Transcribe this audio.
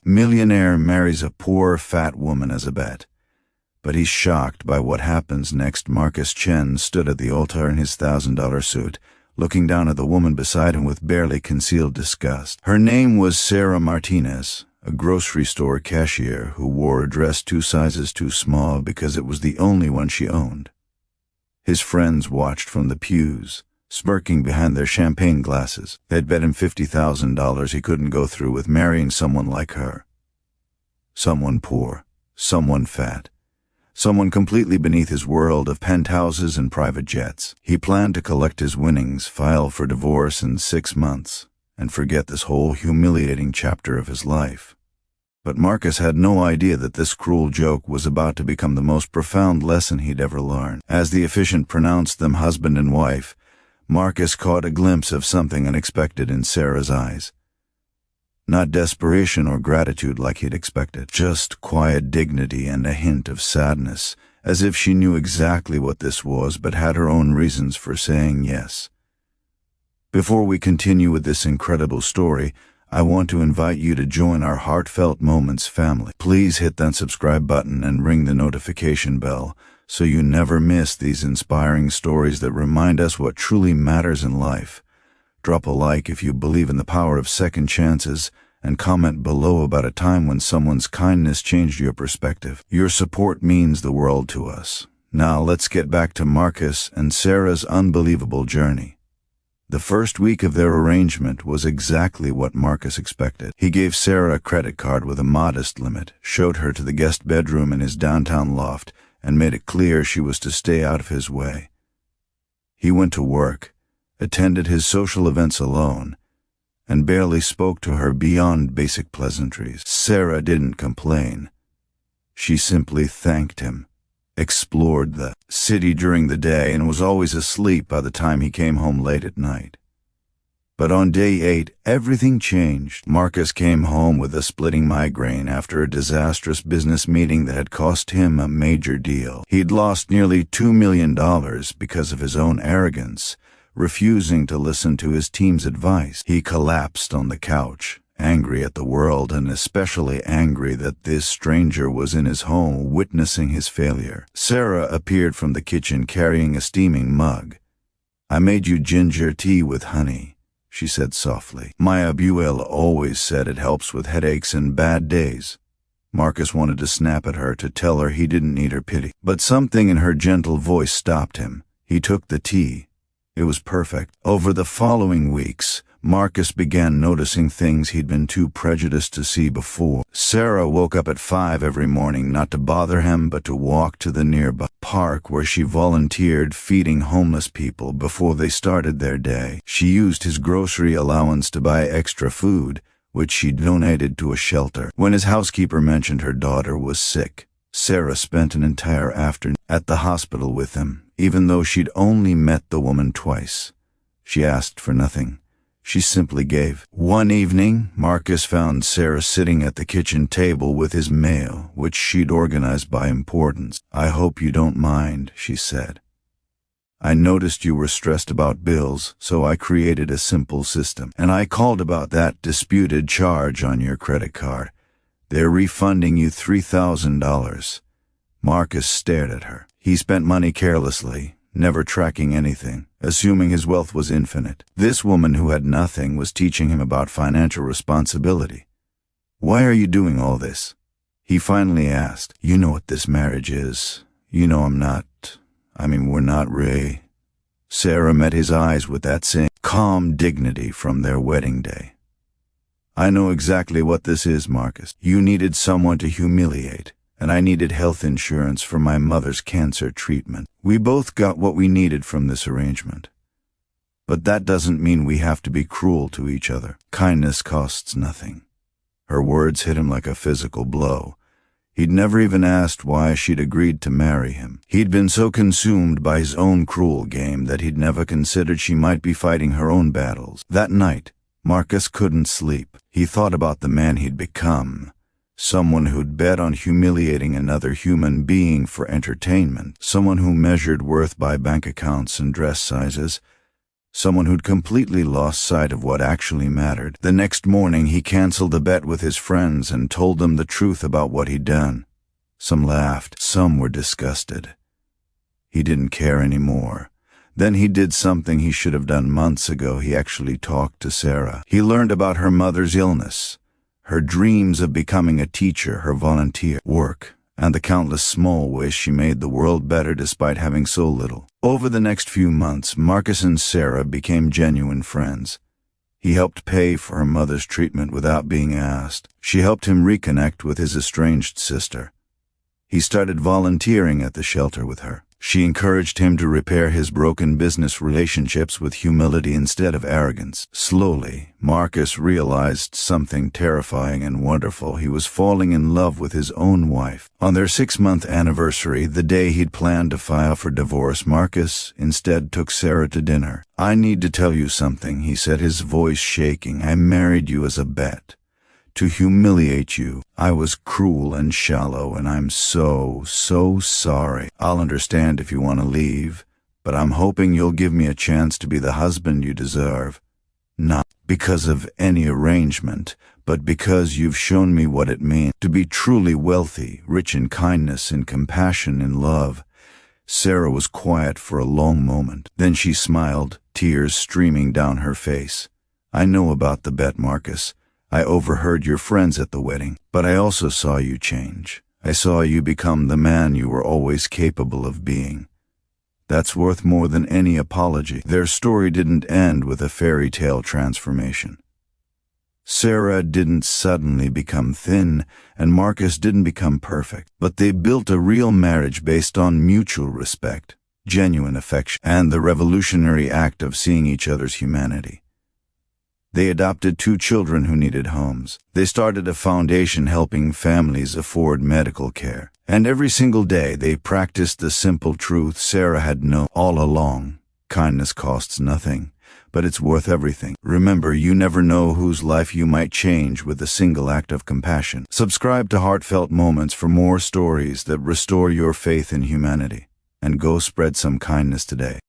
Millionaire marries a poor, fat woman as a bet. But he's shocked by what happens next. Marcus Chen stood at the altar in his $1,000 suit, looking down at the woman beside him with barely concealed disgust. Her name was Sarah Martinez, a grocery store cashier who wore a dress 2 sizes too small because it was the only one she owned. His friends watched from the pews, smirking behind their champagne glasses. They'd bet him $50,000 he couldn't go through with marrying someone like her. Someone poor, someone fat, someone completely beneath his world of penthouses and private jets. He planned to collect his winnings, file for divorce in 6 months, and forget this whole humiliating chapter of his life. But Marcus had no idea that this cruel joke was about to become the most profound lesson he'd ever learned. As the officiant pronounced them husband and wife, Marcus caught a glimpse of something unexpected in Sarah's eyes. Not desperation or gratitude like he'd expected, just quiet dignity and a hint of sadness, as if she knew exactly what this was but had her own reasons for saying yes. Before we continue with this incredible story, I want to invite you to join our Heartfelt Moments family. Please hit that subscribe button and ring the notification bell so you never miss these inspiring stories that remind us what truly matters in life. Drop a like if you believe in the power of second chances, and comment below about a time when someone's kindness changed your perspective. Your support means the world to us. Now let's get back to Marcus and Sarah's unbelievable journey. The first week of their arrangement was exactly what Marcus expected. He gave Sarah a credit card with a modest limit, showed her to the guest bedroom in his downtown loft, and made it clear she was to stay out of his way. He went to work, attended his social events alone, and barely spoke to her beyond basic pleasantries. Sarah didn't complain. She simply thanked him, explored the city during the day, and was always asleep by the time he came home late at night. But on day 8, everything changed. Marcus came home with a splitting migraine after a disastrous business meeting that had cost him a major deal. He'd lost nearly $2 million because of his own arrogance, refusing to listen to his team's advice. He collapsed on the couch, angry at the world and especially angry that this stranger was in his home witnessing his failure. Sarah appeared from the kitchen carrying a steaming mug. "I made you ginger tea with honey," she said softly. "My abuela always said it helps with headaches and bad days." Marcus wanted to snap at her to tell her he didn't need her pity, but something in her gentle voice stopped him. He took the tea. It was perfect. Over the following weeks, Marcus began noticing things he'd been too prejudiced to see before. Sarah woke up at 5 every morning, not to bother him, but to walk to the nearby park where she volunteered feeding homeless people before they started their day. She used his grocery allowance to buy extra food, which she donated to a shelter. When his housekeeper mentioned her daughter was sick, Sarah spent an entire afternoon at the hospital with him, even though she'd only met the woman twice. She asked for nothing. She simply gave. One evening, Marcus found Sarah sitting at the kitchen table with his mail, which she'd organized by importance. "I hope you don't mind," she said. "I noticed you were stressed about bills, so I created a simple system. And I called about that disputed charge on your credit card. They're refunding you $3,000. Marcus stared at her. He spent money carelessly, never tracking anything, assuming his wealth was infinite. This woman who had nothing was teaching him about financial responsibility. "Why are you doing all this?" he finally asked. "You know what this marriage is. You know we're not really." Sarah met his eyes with that same calm dignity from their wedding day. "I know exactly what this is, Marcus. You needed someone to humiliate, and I needed health insurance for my mother's cancer treatment. We both got what we needed from this arrangement. But that doesn't mean we have to be cruel to each other. Kindness costs nothing." Her words hit him like a physical blow. He'd never even asked why she'd agreed to marry him. He'd been so consumed by his own cruel game that he'd never considered she might be fighting her own battles. That night, Marcus couldn't sleep. He thought about the man he'd become. Someone who'd bet on humiliating another human being for entertainment. Someone who measured worth by bank accounts and dress sizes. someone who'd completely lost sight of what actually mattered. The next morning, he canceled the bet with his friends and told them the truth about what he'd done. Some laughed, some were disgusted. He didn't care anymore. Then he did something he should have done months ago. He actually talked to Sarah. He learned about her mother's illness, her dreams of becoming a teacher, her volunteer work, and the countless small ways she made the world better despite having so little. Over the next few months, Marcus and Sarah became genuine friends. He helped pay for her mother's treatment without being asked. She helped him reconnect with his estranged sister. He started volunteering at the shelter with her. She encouraged him to repair his broken business relationships with humility instead of arrogance. Slowly, Marcus realized something terrifying and wonderful. He was falling in love with his own wife. On their 6-month anniversary, the day he'd planned to file for divorce, Marcus instead took Sarah to dinner. "I need to tell you something," he said, his voice shaking. "I married you as a bet. To humiliate you. I was cruel and shallow, and I'm so sorry. I'll understand if you want to leave, but I'm hoping you'll give me a chance to be the husband you deserve. Not because of any arrangement, but because you've shown me what it means to be truly wealthy, rich in kindness, in compassion, in love." Sarah was quiet for a long moment. Then she smiled, tears streaming down her face. "I know about the bet, Marcus. I overheard your friends at the wedding, but I also saw you change. I saw you become the man you were always capable of being. That's worth more than any apology." Their story didn't end with a fairy tale transformation. Sarah didn't suddenly become thin, and Marcus didn't become perfect, but they built a real marriage based on mutual respect, genuine affection, and the revolutionary act of seeing each other's humanity. They adopted 2 children who needed homes. They started a foundation helping families afford medical care. And every single day they practiced the simple truth Sarah had known all along. Kindness costs nothing, but it's worth everything. Remember, you never know whose life you might change with a single act of compassion. Subscribe to Heartfelt Moments for more stories that restore your faith in humanity. And go spread some kindness today.